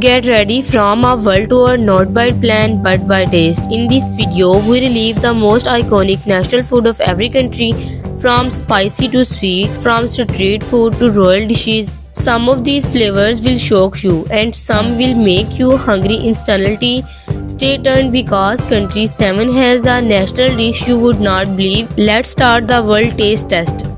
Get ready from a world tour not by plan but by taste. In this video, we relive the most iconic national food of every country, from spicy to sweet, from street food to royal dishes. Some of these flavors will shock you and some will make you hungry instantly. Stay tuned because country 7 has a national dish you would not believe. Let's start the world taste test.